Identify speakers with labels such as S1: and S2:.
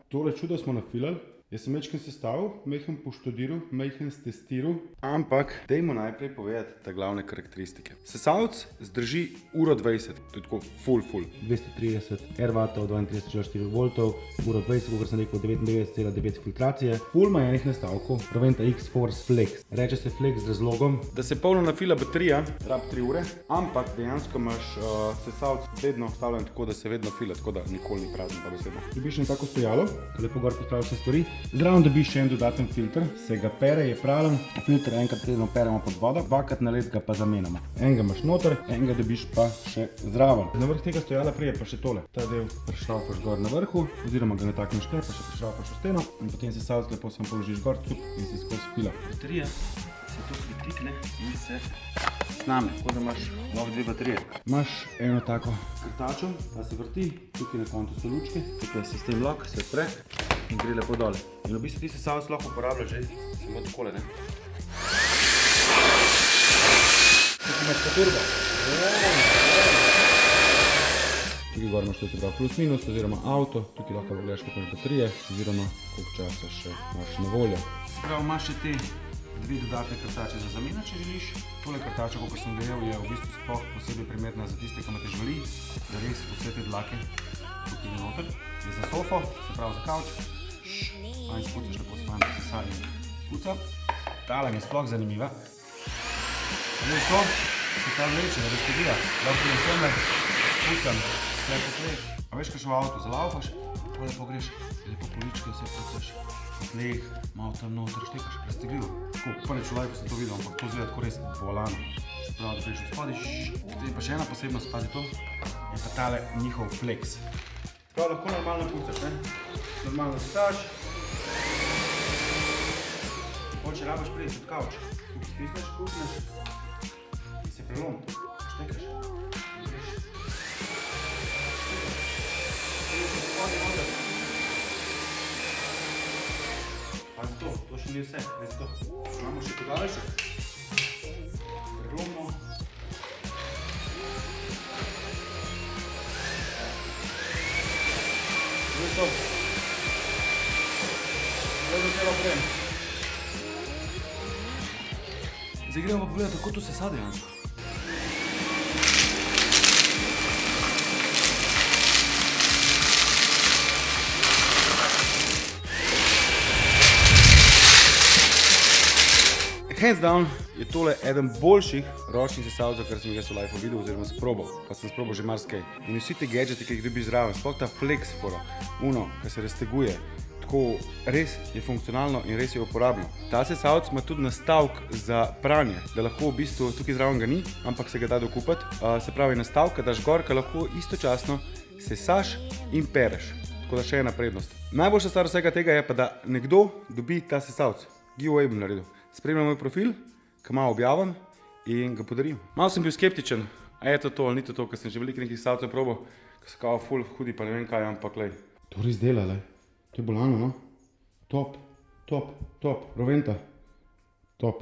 S1: Tole čudo smo nafilali. Jaz sem večkrat sestavil, majhen poštodiral, majhen stestiral, ampak dajmo najprej povedati te glavne karakteristike. Sesalec zdrži 1:20, to je tako full. 230 R-vatov, 32,4 voltov, 1:20, kot sem rekel, 99,9 filtracije. Full ima enih nastavkov, Roventa X-Force Flex. Reče se Flex z razlogom, da se polno nafila baterija, rab 3 ure, ampak dejansko imaš sesalec vedno vstavljen tako, da se vedno fila, tako da nikoli ni prazen ta besedno. Dobiš nekako stojalo, ki lepo gor postaviš vse stvari. Zraven dobiš še en dodaten filter, se ga pere, je pravilen. Filter enkrat tedno peremo pod vodo, dvakrat na let ga pa zamenjamo. Enega imaš noter, enega dobiš pa še zraven. Na vrh tega stojala prije pa še tole. Ta del prešraufaš gor na vrhu, oziroma ga natakneš kar, pa še prešraufaš v steno in potem sesalec lepo samo položiš gor in se skozi fila. Baterija se tu pritikne in se sname, tako da imaš lahko 2 baterije. Imaš eno tako krtačo, ta se vrti, tukaj na koncu so lučke, tukaj je sistem lock, se odpre in gre lepo dole. In v bistvu ti sesalec lahko uporabljaš že samo takole, ne. Tukaj imaš pa turbo. Tukaj gor imaš to se pravi plus minus oziroma avto, tukaj lahko pogledaš koliko imaš baterije oziroma koliko časa še imaš na voljo. Se pravi, imaš še te 2 dodatne krtače za zameno, če želiš. Tole krtača, kot sem dejal, je v bistvu sploh posebej primerna za tiste, ki imate živali, da res vse te dlake tukaj noter. Je za sofo, se pravi za kavč. Manj spucaš lepo s manj sesarjem. Spuca. Tale mi je sploh zanimiva. Zdaj to, se ta vleče, da raztegija. Lahko prijem semle, spucam, vse po tleh. A veš, kaj še v avtu zalaufaš, pa lepo greš, lepo poličke vse spucaš. Po tleh, malo tam noter štekaš, raztegljivo. Tako, prvič v lifeu sem to videl, ampak to zgleda tako res bolano. Se pravi, da greš od spodaj, potem pa še ena posebnost, pazi to, je pa tale njihov flex. Prav lahko normalno pucaš, ne? Normalno sesaš. Če rabaš priti od kavča. Tukaj stisneš, pukneš in se prelom. Štekaš. Pazi to še ni vse, vezi to. Imamo še podaljšek. Prelomno. Zdaj to. Zdaj do tega prem. Zdaj gremo pa pogledati, kako to sesa dejansko. Hands down je tole eden boljših ročnih sesalcev, kar sem jaz v lifeu videl oziroma sprobal. Pa sem sprobal že marsikaj. In vsi te gadgeti, ki jih dobiš zraven, sploh ta flex fora, ki se razteguje, tako res je funkcionalno in res je uporabno. Ta sesalec ima tudi nastavek za pranje, da lahko v bistvu tukaj zraven ga ni, ampak se ga da dokupati. Se pravi nastavek, daš gor, ki lahko istočasno sesaš in pereš. Tako da še ena prednost. Najboljša stvar vsega tega je pa, da nekdo dobi ta sesalec. Giveaway bom naredil. Spremljam moj profil, ki ima objavljen in ga podarim. Malo sem bil skeptičen, a je to to ali ni to to, ker sem že veliko nekih sesalcev probal, ki so kao ful hudi pa ne vem kaj, ampak lej. To res dela, lej. To je bolano, no? Top. Roventa. Top.